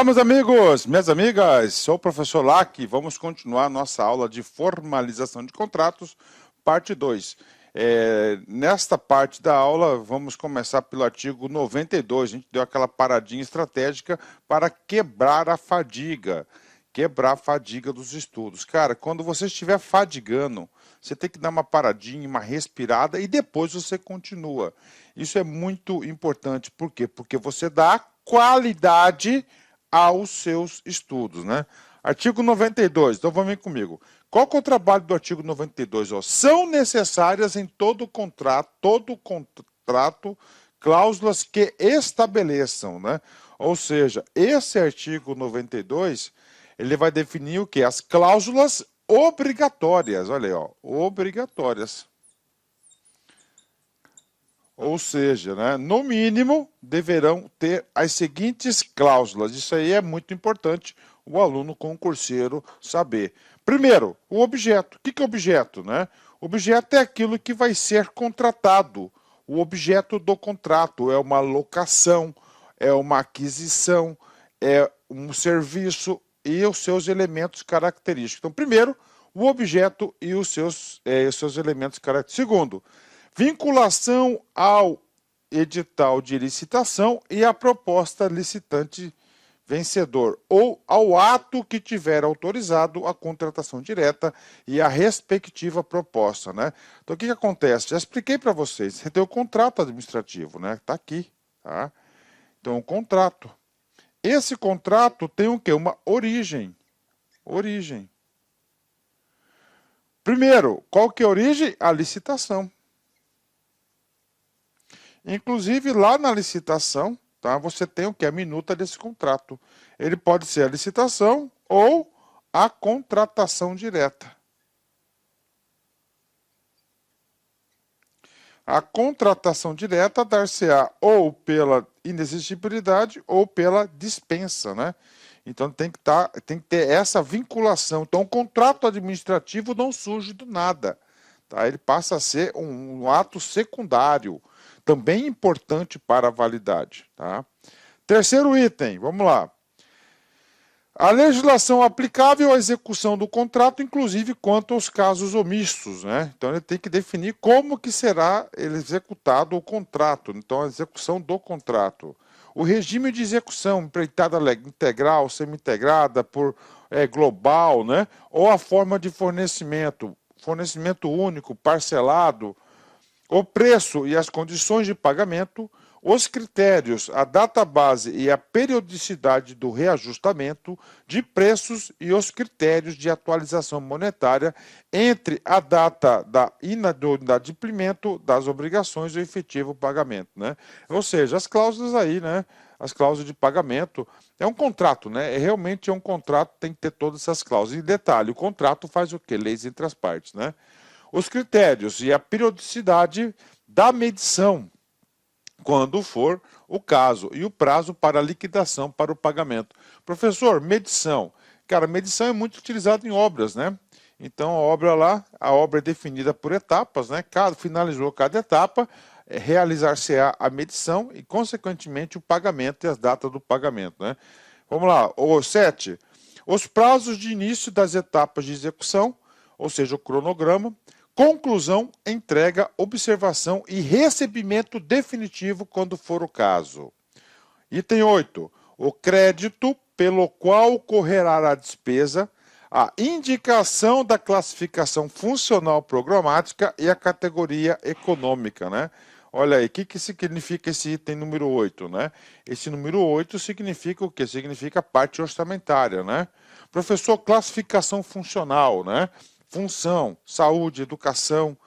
meus amigos, minhas amigas, sou o professor Lac. Vamos continuar nossa aula de formalização de contratos, parte 2. Nesta parte da aula, vamos começar pelo artigo 92. A gente deu aquela paradinha estratégica para quebrar a fadiga dos estudos. Cara, quando você estiver fadigando, você tem que dar uma paradinha, uma respirada e depois você continua. Isso é muito importante. Por quê? Porque você dá qualidade aos seus estudos, né? Artigo 92, então vamos ver comigo. Qual que é o trabalho do artigo 92? São necessárias em todo contrato, cláusulas que estabeleçam, né? Ou seja, esse artigo 92, ele vai definir o quê? As cláusulas obrigatórias, olha aí, ó, obrigatórias. Ou seja, né, no mínimo, deverão ter as seguintes cláusulas. Isso aí é muito importante o aluno concurseiro saber. Primeiro, o objeto. O que é objeto? Né? Objeto é aquilo que vai ser contratado. O objeto do contrato é uma locação, é uma aquisição, é um serviço e os seus elementos característicos. Então, primeiro, o objeto e os seus elementos característicos. Segundo, vinculação ao edital de licitação e à proposta licitante vencedor, ou ao ato que tiver autorizado a contratação direta e a respectiva proposta, né? Então, o que acontece? Já expliquei para vocês. Você tem o contrato administrativo, né? Está aqui, tá? Então, o contrato. Esse contrato tem o quê? Uma origem. Origem. Primeiro, qual que é a origem? A licitação. Inclusive, lá na licitação, tá, você tem o que? A minuta desse contrato. Ele pode ser a licitação ou a contratação direta. A contratação direta dar-se-á ou pela inexigibilidade ou pela dispensa, né? Então tem que ter essa vinculação. Então o contrato administrativo não surge do nada, tá? Ele passa a ser um ato secundário, também importante para a validade, tá? Terceiro item, vamos lá. A legislação aplicável à execução do contrato, inclusive quanto aos casos omissos, né? Então ele tem que definir como que será executado o contrato, então a execução do contrato. O regime de execução, empreitada integral, semi-integrada, global, né? Ou a forma de fornecimento único, parcelado, o preço e as condições de pagamento, os critérios, a data base e a periodicidade do reajustamento de preços e os critérios de atualização monetária entre a data do inadimplemento das obrigações e o efetivo pagamento, né? Ou seja, as cláusulas aí, né? As cláusulas de pagamento, é um contrato, né? Realmente é um contrato, tem que ter todas essas cláusulas. E detalhe, o contrato faz o quê? Leis entre as partes, né? Os critérios e a periodicidade da medição, quando for o caso, e o prazo para liquidação para o pagamento. Professor, medição. Cara, medição é muito utilizada em obras, né? Então, a obra é definida por etapas, né? Finalizou cada etapa, realizar-se-á a medição e, consequentemente, o pagamento e as datas do pagamento, né? Vamos lá, o 7. Os prazos de início das etapas de execução, ou seja, o cronograma, conclusão, entrega, observação e recebimento definitivo quando for o caso. Item 8. O crédito pelo qual ocorrerá a despesa, a indicação da classificação funcional programática e a categoria econômica, né? Olha aí, o que significa esse item número 8, né? Esse número 8 significa o quê? Significa parte orçamentária, né? Professor, classificação funcional, né? Função, saúde, educação,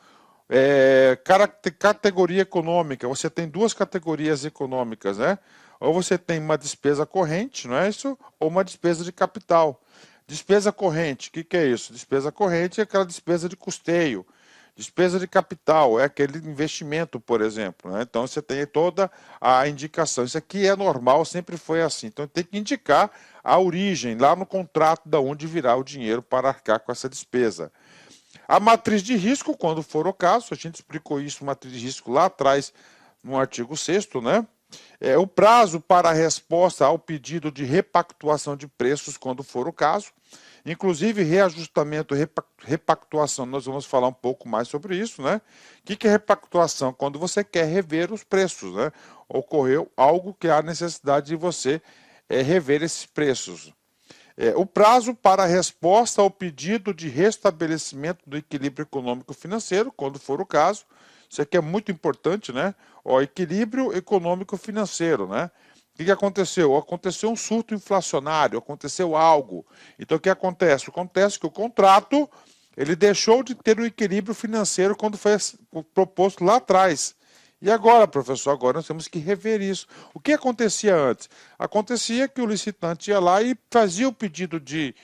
categoria econômica. Você tem duas categorias econômicas, né? Ou você tem uma despesa corrente, não é isso? Ou uma despesa de capital. Despesa corrente, o que é isso? Despesa corrente é aquela despesa de custeio. Despesa de capital é aquele investimento, por exemplo, né? Então você tem toda a indicação. Isso aqui é normal, sempre foi assim. Então tem que indicar a origem lá no contrato de onde virá o dinheiro para arcar com essa despesa. A matriz de risco, quando for o caso, a gente explicou isso, matriz de risco lá atrás, no artigo 6º, né? O prazo para a resposta ao pedido de repactuação de preços, quando for o caso. Inclusive, reajustamento, repactuação, nós vamos falar um pouco mais sobre isso, né? O que é repactuação? Quando você quer rever os preços, né? Ocorreu algo que há necessidade de você rever esses preços. O prazo para a resposta ao pedido de restabelecimento do equilíbrio econômico-financeiro, quando for o caso. Isso aqui é muito importante, né? Equilíbrio econômico-financeiro, né? O que aconteceu? Aconteceu um surto inflacionário, aconteceu algo. Então, o que acontece? Acontece que o contrato, ele deixou de ter o equilíbrio financeiro quando foi proposto lá atrás. E agora, professor, agora nós temos que rever isso. O que acontecia antes? Acontecia que o licitante ia lá e fazia o pedido de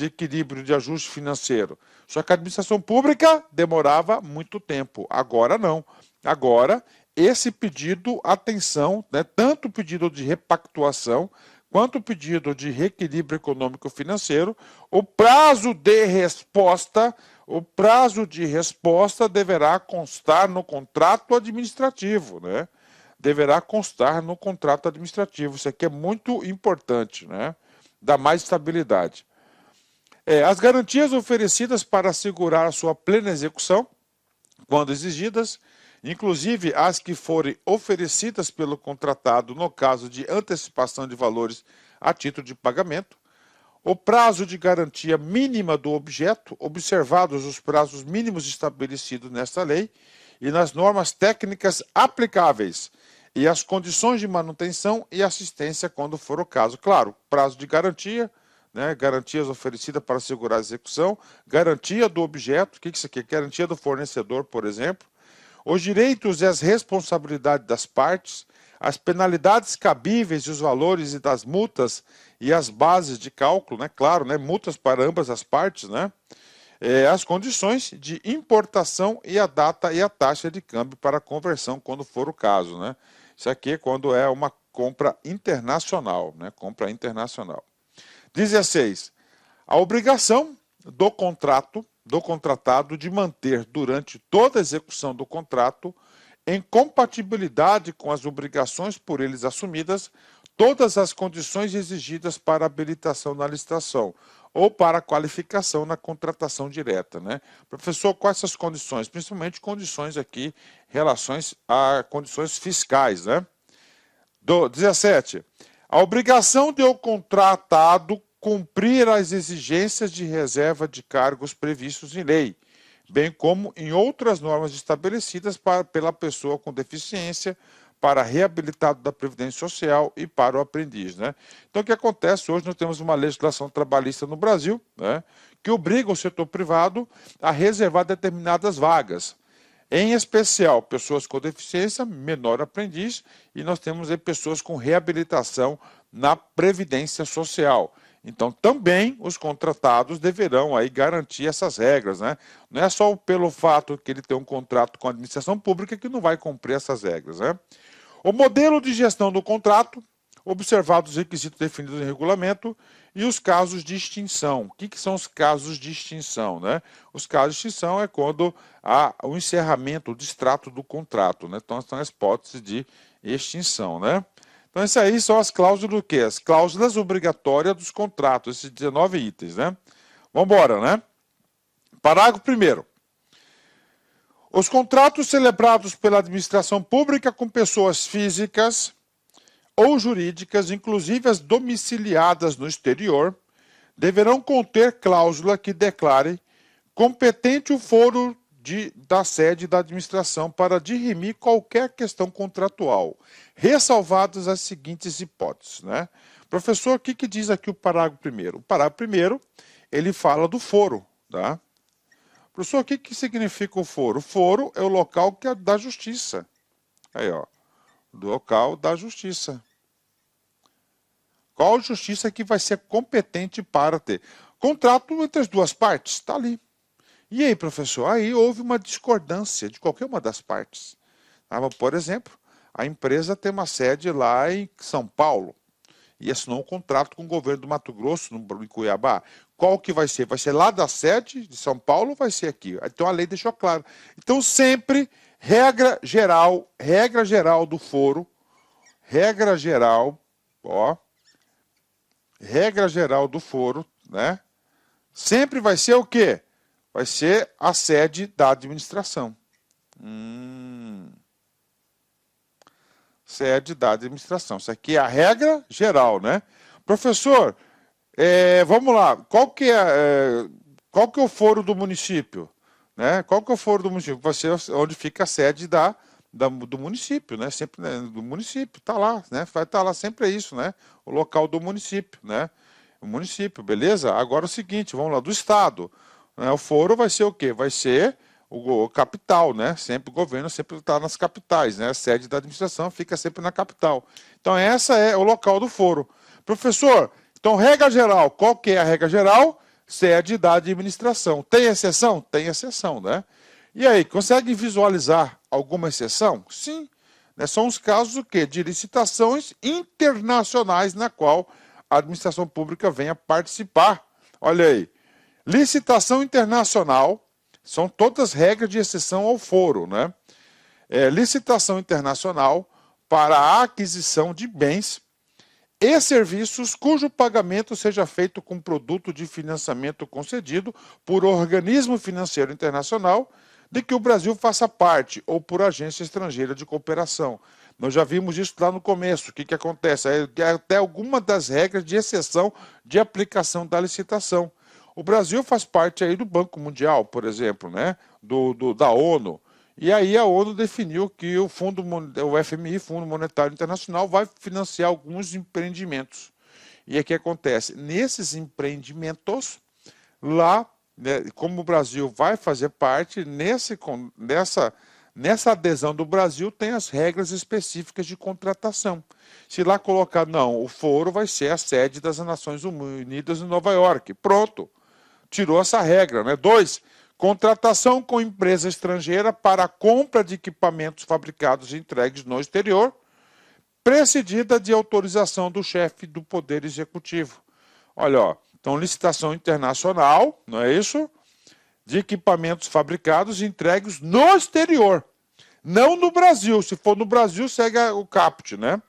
equilíbrio, de ajuste financeiro. Só que a administração pública demorava muito tempo. Agora não. Agora, esse pedido, atenção, né, tanto o pedido de repactuação quanto o pedido de reequilíbrio econômico-financeiro, o prazo de resposta deverá constar no contrato administrativo, né? Deverá constar no contrato administrativo. Isso aqui é muito importante, né? Dá mais estabilidade. As garantias oferecidas para assegurar a sua plena execução, quando exigidas, inclusive as que forem oferecidas pelo contratado no caso de antecipação de valores a título de pagamento, o prazo de garantia mínima do objeto, observados os prazos mínimos estabelecidos nesta lei e nas normas técnicas aplicáveis, e as condições de manutenção e assistência quando for o caso. Claro, prazo de garantia, né, garantias oferecidas para assegurar a execução, garantia do objeto, o que isso aqui é? Garantia do fornecedor, por exemplo, os direitos e as responsabilidades das partes, as penalidades cabíveis e os valores e das multas e as bases de cálculo, né? Claro, né? Multas para ambas as partes, né? As condições de importação e a data e a taxa de câmbio para conversão, quando for o caso, né? Isso aqui é quando é uma compra internacional, né? Compra internacional. 16. A obrigação do contratado de manter durante toda a execução do contrato, em compatibilidade com as obrigações por eles assumidas, todas as condições exigidas para habilitação na licitação ou para qualificação na contratação direta, né? Professor, quais essas condições? Principalmente condições aqui, relações a condições fiscais, né? 17. A obrigação de o contratado cumprir as exigências de reserva de cargos previstos em lei, bem como em outras normas estabelecidas pela pessoa com deficiência, para reabilitado da Previdência Social e para o aprendiz, né? Então, o que acontece? Hoje nós temos uma legislação trabalhista no Brasil, né, que obriga o setor privado a reservar determinadas vagas. Em especial, pessoas com deficiência, menor aprendiz, e nós temos aí pessoas com reabilitação na Previdência Social. Então, também os contratados deverão aí garantir essas regras, né? Não é só pelo fato que ele tem um contrato com a administração pública que não vai cumprir essas regras, né? O modelo de gestão do contrato, observados os requisitos definidos em regulamento, e os casos de extinção. O que são os casos de extinção, né? Os casos de extinção é quando há o encerramento, o distrato do contrato, né? Então, são as hipóteses de extinção, né? Então, isso aí são as cláusulas do quê? As cláusulas obrigatórias dos contratos, esses 19 itens, né? Vamos embora, né? Parágrafo 1º. Os contratos celebrados pela administração pública com pessoas físicas ou jurídicas, inclusive as domiciliadas no exterior, deverão conter cláusula que declare competente o foro da sede da administração para dirimir qualquer questão contratual, ressalvadas as seguintes hipóteses, né? Professor, o que diz aqui o parágrafo 1º? O parágrafo 1º, ele fala do foro, tá? Professor, o que significa o foro? O foro é o local que é da justiça. Aí, ó, do local da justiça. Qual justiça que vai ser competente para ter? Contrato entre as duas partes, está ali. E aí, professor? Aí houve uma discordância de qualquer uma das partes. Por exemplo, a empresa tem uma sede lá em São Paulo e assinou um contrato com o governo do Mato Grosso, em Cuiabá. Qual que vai ser? Vai ser lá da sede de São Paulo ou vai ser aqui? Então a lei deixou claro. Então sempre, regra geral do foro, regra geral, ó, regra geral do foro, né? Sempre vai ser o quê? Vai ser a sede da administração. Sede da administração. Isso aqui é a regra geral, né? Professor, vamos lá. Qual que é o foro do município? Né? Qual que é o foro do município? Vai ser onde fica a sede do município, né? Sempre, né? Do município, tá lá, né? Vai estar lá sempre, é isso, né? O local do município, né? O município, beleza? Agora o seguinte, vamos lá, do estado. Né? O foro vai ser o quê? Vai ser o capital, né? Sempre o governo sempre está nas capitais, né? A sede da administração fica sempre na capital. Então essa é o local do foro. Professor, então regra geral, qual que é a regra geral? Sede da administração. Tem exceção? Tem exceção, né? E aí, consegue visualizar alguma exceção? Sim. Né? São os casos o quê? De licitações internacionais na qual a administração pública venha participar. Olha aí. Licitação internacional, são todas regras de exceção ao foro, né? Licitação internacional para a aquisição de bens e serviços cujo pagamento seja feito com produto de financiamento concedido por organismo financeiro internacional de que o Brasil faça parte ou por agência estrangeira de cooperação. Nós já vimos isso lá no começo. O que acontece? É até alguma das regras de exceção de aplicação da licitação. O Brasil faz parte aí do Banco Mundial, por exemplo, né? Da ONU. E aí a ONU definiu que o FMI, Fundo Monetário Internacional, vai financiar alguns empreendimentos. E o que acontece? Nesses empreendimentos, lá, né, como o Brasil vai fazer parte, nessa adesão do Brasil tem as regras específicas de contratação. Se lá colocar, não, o foro vai ser a sede das Nações Unidas em Nova York. Pronto. Tirou essa regra, né? 2, contratação com empresa estrangeira para a compra de equipamentos fabricados e entregues no exterior, precedida de autorização do chefe do Poder Executivo. Olha, ó, então licitação internacional, não é isso? De equipamentos fabricados e entregues no exterior, não no Brasil. Se for no Brasil, segue o caput, né?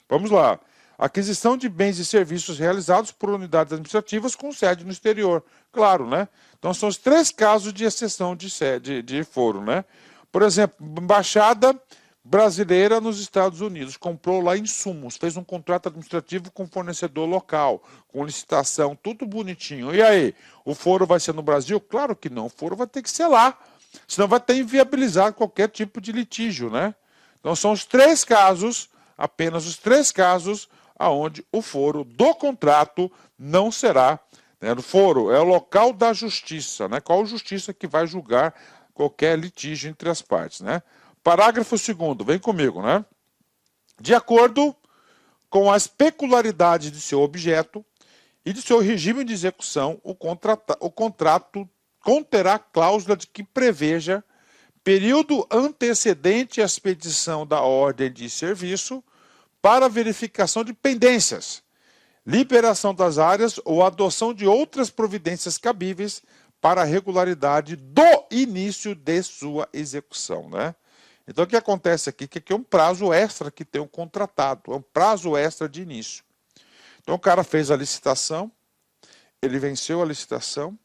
Vamos lá. Aquisição de bens e serviços realizados por unidades administrativas com sede no exterior. Claro, né? Então, são os 3 casos de exceção de foro, né? Por exemplo, embaixada brasileira nos Estados Unidos comprou lá insumos, fez um contrato administrativo com fornecedor local, com licitação, tudo bonitinho. E aí, o foro vai ser no Brasil? Claro que não, o foro vai ter que ser lá, senão vai ter inviabilizado qualquer tipo de litígio, né? Então, são os 3 casos, apenas os 3 casos, aonde o foro do contrato não será, né? O foro é o local da justiça, né? Qual justiça que vai julgar qualquer litígio entre as partes, né? Parágrafo 2º, vem comigo, né? De acordo com as peculiaridades de seu objeto e de seu regime de execução, o contrato conterá cláusula de que preveja período antecedente à expedição da ordem de serviço para verificação de pendências, liberação das áreas ou adoção de outras providências cabíveis para a regularidade do início de sua execução, né? Então, o que acontece aqui? Que aqui é um prazo extra que tem um contratado, é um prazo extra de início. Então, o cara fez a licitação, ele venceu a licitação,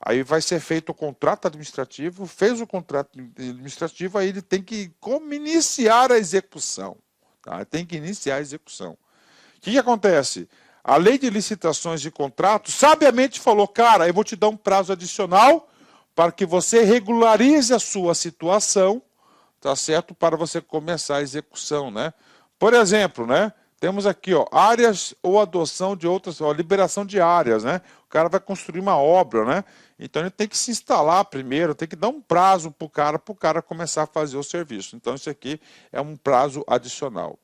aí vai ser feito o contrato administrativo, fez o contrato administrativo, aí ele tem que iniciar a execução. Tá? Tem que iniciar a execução. O que acontece? A lei de licitações e contratos sabiamente falou, cara, eu vou te dar um prazo adicional para que você regularize a sua situação, tá certo? Para você começar a execução, né? Por exemplo, né? Temos aqui, ó, áreas ou adoção de outras, ó, liberação de áreas, né? O cara vai construir uma obra, né? Então ele tem que se instalar primeiro, tem que dar um prazo para o cara começar a fazer o serviço. Então isso aqui é um prazo adicional.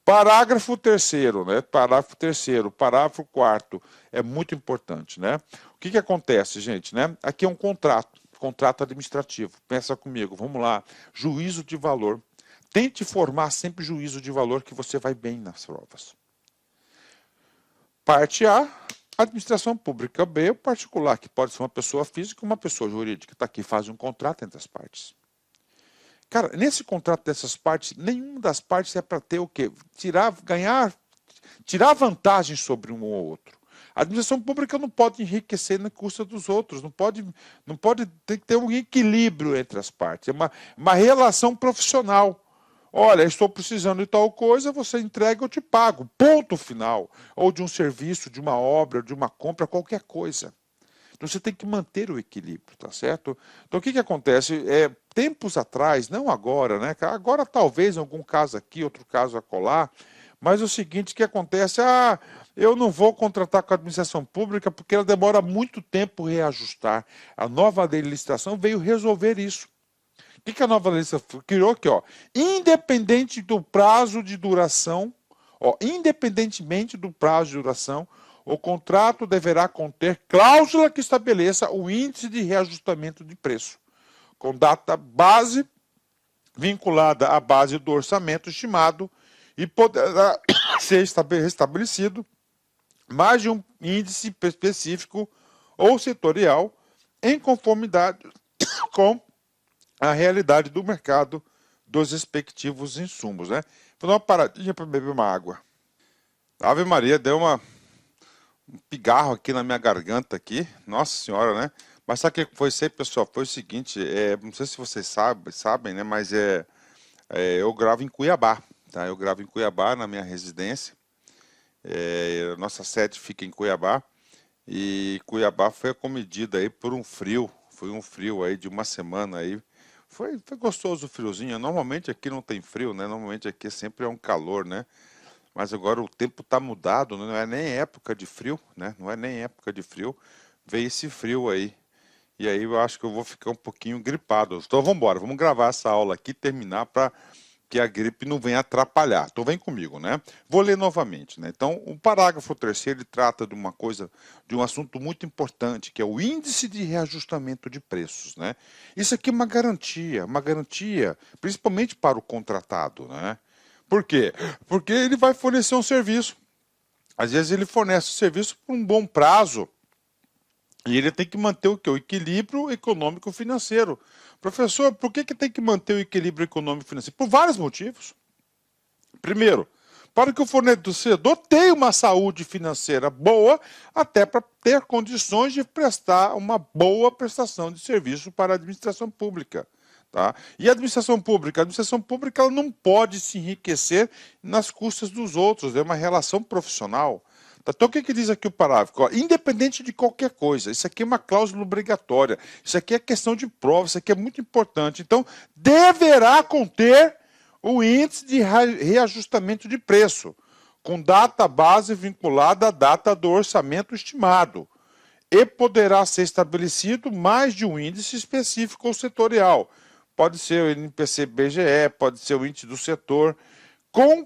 Parágrafo 3º, né? Parágrafo 3º, parágrafo 4º é muito importante, né? O que acontece, gente, né? Aqui é um contrato administrativo. Pensa comigo, vamos lá. Juízo de valor. Tente formar sempre juízo de valor que você vai bem nas provas. Parte A, administração pública. B, o particular, que pode ser uma pessoa física ou uma pessoa jurídica. Está aqui, faz um contrato entre as partes. Cara, nesse contrato dessas partes, nenhuma das partes é para ter o quê? Tirar vantagem sobre um ou outro. A administração pública não pode enriquecer na custa dos outros, tem que ter um equilíbrio entre as partes, é uma relação profissional. Olha, estou precisando de tal coisa, você entrega, eu te pago, ponto final. Ou de um serviço, de uma obra, de uma compra, qualquer coisa. Então você tem que manter o equilíbrio, tá certo? Então o que acontece? Tempos atrás, não agora, né? Agora talvez em algum caso aqui, outro caso acolá, mas o seguinte que acontece, eu não vou contratar com a administração pública porque ela demora muito tempo reajustar. A nova lei de licitação veio resolver isso. O que a nova lei criou aqui, ó? Independente do prazo de duração, independentemente do prazo de duração, o contrato deverá conter cláusula que estabeleça o índice de reajustamento de preço, com data base vinculada à base do orçamento estimado e poderá ser restabelecido mais de um índice específico ou setorial em conformidade com a realidade do mercado dos respectivos insumos, né? Vou dar uma paradinha para beber uma água. Ave Maria, deu um pigarro aqui na minha garganta aqui, nossa senhora, né? Mas sabe o que foi isso aí, pessoal? Foi o seguinte, não sei se vocês sabem, né? Mas eu gravo em Cuiabá, tá? Eu gravo em Cuiabá, na minha residência. Nossa sede fica em Cuiabá. E Cuiabá foi acomedida aí por um frio. Foi um frio aí de uma semana aí. Foi gostoso o friozinho. Normalmente aqui não tem frio, né? Normalmente aqui sempre é um calor, né? Mas agora o tempo está mudado, né? Não é nem época de frio, né? Não é nem época de frio. Veio esse frio aí. E aí eu acho que eu vou ficar um pouquinho gripado. Então vamos embora, vamos gravar essa aula aqui, terminar para que a gripe não venha atrapalhar. Então vem comigo, né? Vou ler novamente, né? Então o parágrafo 3º ele trata de uma coisa, de um assunto muito importante, que é o índice de reajustamento de preços, né? Isso aqui é uma garantia, principalmente para o contratado, né? Por quê? Porque ele vai fornecer um serviço. Às vezes ele fornece o serviço por um bom prazo, e ele tem que manter o quê? O equilíbrio econômico-financeiro. Professor, por que tem que manter o equilíbrio econômico-financeiro? Por vários motivos. Primeiro, para que o fornecedor tenha uma saúde financeira boa, até para ter condições de prestar uma boa prestação de serviço para a administração pública. Tá? E a administração pública? A administração pública ela não pode se enriquecer nas custas dos outros, é uma relação profissional. Então, o que diz aqui o parágrafo? Independente de qualquer coisa, isso aqui é uma cláusula obrigatória, isso aqui é questão de prova, isso aqui é muito importante. Então, deverá conter o índice de reajustamento de preço, com data base vinculada à data do orçamento estimado, e poderá ser estabelecido mais de um índice específico ou setorial. Pode ser o INPC-BGE, pode ser o índice do setor,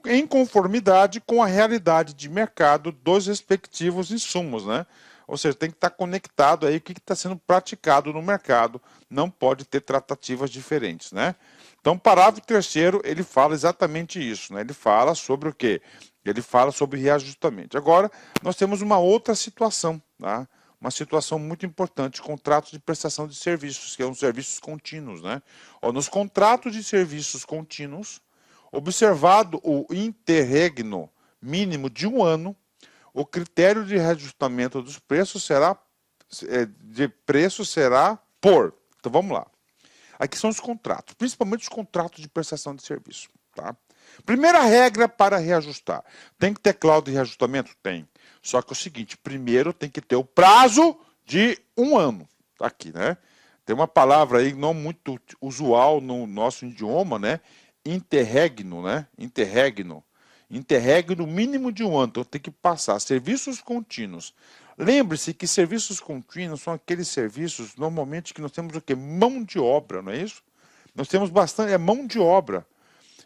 em conformidade com a realidade de mercado dos respectivos insumos, né? Ou seja, tem que estar conectado aí o que está sendo praticado no mercado, não pode ter tratativas diferentes, né? Então, parágrafo 3º, ele fala exatamente isso, né? Ele fala sobre o quê? Ele fala sobre reajustamento. Agora, nós temos uma outra situação, tá? Uma situação muito importante, contratos de prestação de serviços, que são serviços contínuos, né? Nos contratos de serviços contínuos, observado o interregno mínimo de um ano, o critério de reajustamento dos preços será por. Então vamos lá. Aqui são os contratos, principalmente os contratos de prestação de serviço. Tá? Primeira regra para reajustar. Tem que ter cláusula de reajustamento? Tem. Só que é o seguinte, primeiro tem que ter o prazo de um ano. Tá aqui, né? Tem uma palavra aí não muito usual no nosso idioma, né? Interregno, né? Interregno mínimo de um ano, então tem que passar. Serviços contínuos. Lembre-se que serviços contínuos são aqueles serviços, normalmente, que nós temos o quê? Mão de obra, não é isso? Nós temos bastante, mão de obra.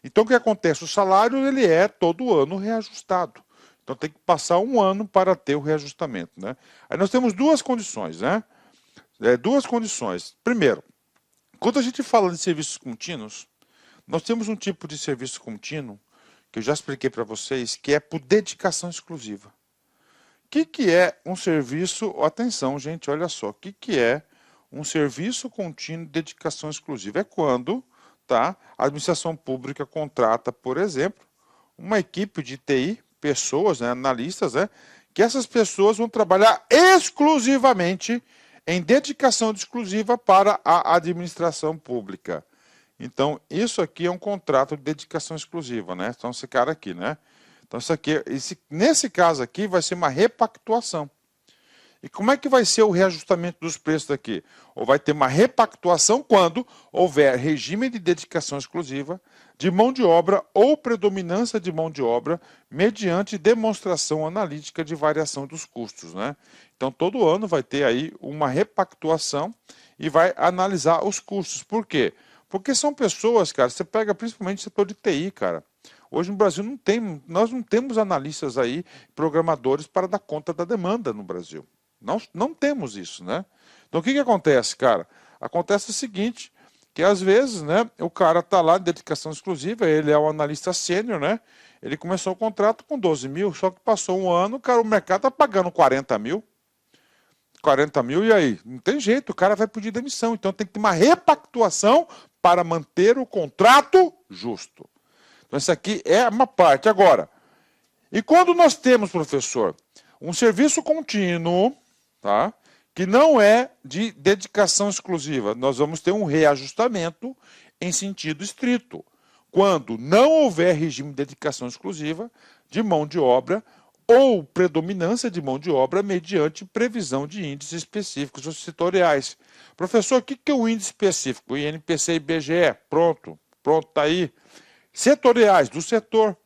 Então, o que acontece? O salário, ele é todo ano reajustado. Então, tem que passar um ano para ter o reajustamento, né? Aí nós temos duas condições, né? Duas condições. Primeiro, quando a gente fala de serviços contínuos, nós temos um tipo de serviço contínuo, que eu já expliquei para vocês, que é por dedicação exclusiva. O que é um serviço... Atenção, gente, olha só. O que é um serviço contínuo de dedicação exclusiva? É quando tá? A administração pública contrata, por exemplo, uma equipe de TI, pessoas, né, analistas, né, que essas pessoas vão trabalhar exclusivamente em dedicação exclusiva para a administração pública. Então, isso aqui é um contrato de dedicação exclusiva, né? Então, esse cara aqui, né? Então, isso aqui, nesse caso aqui, vai ser uma repactuação. E como é que vai ser o reajustamento dos preços daqui? Ou vai ter uma repactuação quando houver regime de dedicação exclusiva, de mão de obra ou predominância de mão de obra, mediante demonstração analítica de variação dos custos, né? Então, todo ano vai ter aí uma repactuação e vai analisar os custos. Por quê? Porque são pessoas, cara, você pega principalmente o setor de TI, cara. Hoje no Brasil nós não temos analistas aí, programadores para dar conta da demanda no Brasil. Não temos isso, né? Então o que acontece, cara? Acontece o seguinte, que às vezes, né, o cara tá lá em dedicação exclusiva, ele é o analista sênior, né? Ele começou o contrato com 12 mil, só que passou um ano, cara, o mercado tá pagando 40 mil. 40 mil, e aí? Não tem jeito, o cara vai pedir demissão. Então tem que ter uma repactuação para manter o contrato justo. Então isso aqui é uma parte. Agora, e quando nós temos, professor, um serviço contínuo, tá, que não é de dedicação exclusiva, nós vamos ter um reajustamento em sentido estrito. Quando não houver regime de dedicação exclusiva de mão de obra ou predominância de mão de obra mediante previsão de índices específicos ou setoriais. Professor, o que é o índice específico? O INPC e IBGE, pronto, está aí. Setoriais, do setor.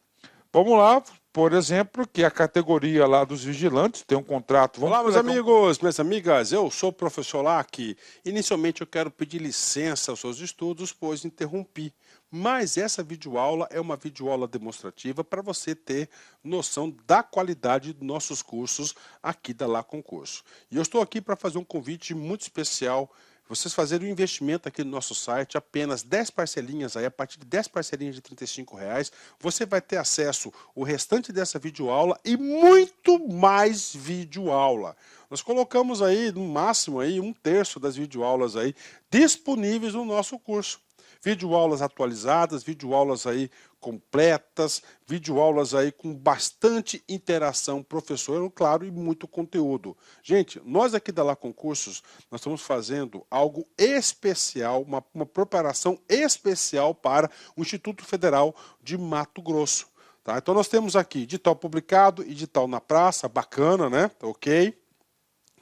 Vamos lá, por exemplo, que a categoria lá dos vigilantes tem um contrato. Olá, meus amigos, minhas amigas, eu sou o professor Lac. Inicialmente eu quero pedir licença aos seus estudos, pois interrompi. Mas essa videoaula é uma videoaula demonstrativa para você ter noção da qualidade dos nossos cursos aqui da Lá Concurso. E eu estou aqui para fazer um convite muito especial. Vocês fazerem um investimento aqui no nosso site, apenas 10 parcelinhas aí, a partir de 10 parcelinhas de R$35, você vai ter acesso ao restante dessa videoaula e muito mais videoaula. Nós colocamos aí, no máximo, aí, 1/3 das videoaulas aí disponíveis no nosso curso. Videoaulas atualizadas, videoaulas aí completas, videoaulas aí com bastante interação professor, claro, e muito conteúdo. Gente, nós aqui da Lá Concursos, nós estamos fazendo algo especial, uma preparação especial para o Instituto Federal de Mato Grosso. Tá? Então nós temos aqui edital publicado, edital na praça, bacana, né? Ok?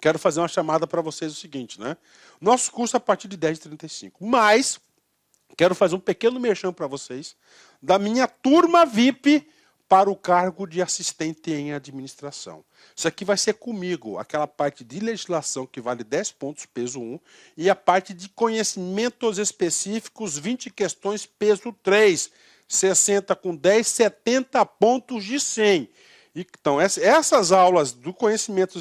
Quero fazer uma chamada para vocês o seguinte, né? Nosso curso é a partir de R$10,35, mas quero fazer um pequeno merchan para vocês da minha turma VIP para o cargo de assistente em administração. Isso aqui vai ser comigo, aquela parte de legislação que vale 10 pontos, peso 1, e a parte de conhecimentos específicos, 20 questões, peso 3, 60 com 10, 70 pontos de 100. Então, essas aulas do conhecimento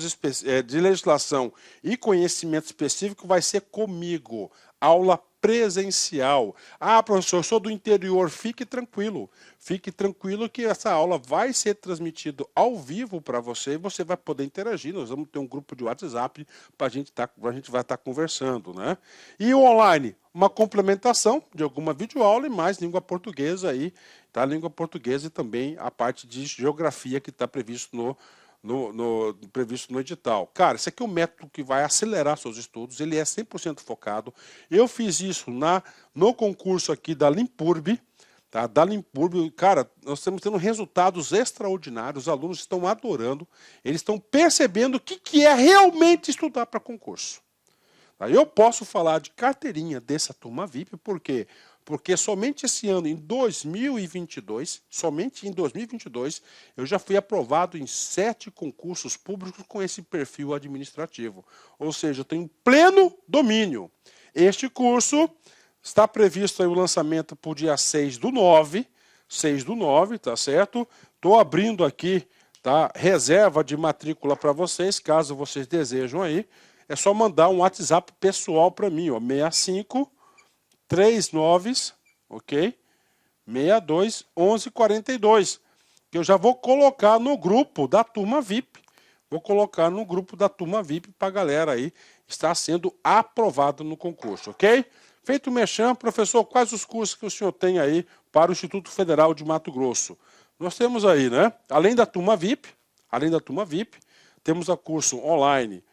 de legislação e conhecimento específico vai ser comigo, aula presencial. Ah, professor, eu sou do interior, fique tranquilo que essa aula vai ser transmitida ao vivo para você e você vai poder interagir. Nós vamos ter um grupo de WhatsApp para a gente vai estar conversando, né? E o online, uma complementação de alguma videoaula e mais língua portuguesa aí, tá? Língua portuguesa e também a parte de geografia que está previsto previsto no edital. Cara, esse aqui é um método que vai acelerar seus estudos, ele é 100% focado. Eu fiz isso no concurso aqui da Limpurb, tá? Da Limpurb, cara, nós estamos tendo resultados extraordinários, os alunos estão adorando, eles estão percebendo o que é realmente estudar para concurso. Tá? Eu posso falar de carteirinha dessa turma VIP, por quê? Porque somente esse ano, em 2022, eu já fui aprovado em 7 concursos públicos com esse perfil administrativo. Ou seja, eu tenho pleno domínio. Este curso está previsto aí o lançamento para o dia 6/9, tá certo? Estou abrindo aqui, tá, reserva de matrícula para vocês, caso vocês desejam aí. É só mandar um WhatsApp pessoal para mim, ó, 65 39, ok? 62 11 42. Que eu já vou colocar no grupo da turma VIP. Vou colocar no grupo da turma VIP para a galera aí estar sendo aprovado no concurso, ok? Feito o merchan, professor, quais os cursos que o senhor tem aí para o Instituto Federal de Mato Grosso? Nós temos aí, né? Além da turma VIP, temos o curso online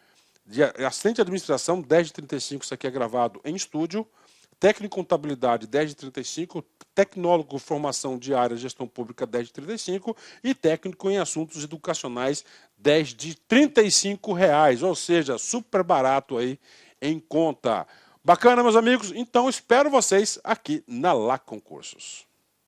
de assistente de administração, 10h35, isso aqui é gravado em estúdio, técnico em contabilidade, 10h35, tecnólogo formação diária gestão pública, 10h35 e técnico em assuntos educacionais, 10h35 reais, ou seja, super barato aí em conta. Bacana, meus amigos? Então espero vocês aqui na Lá Concursos.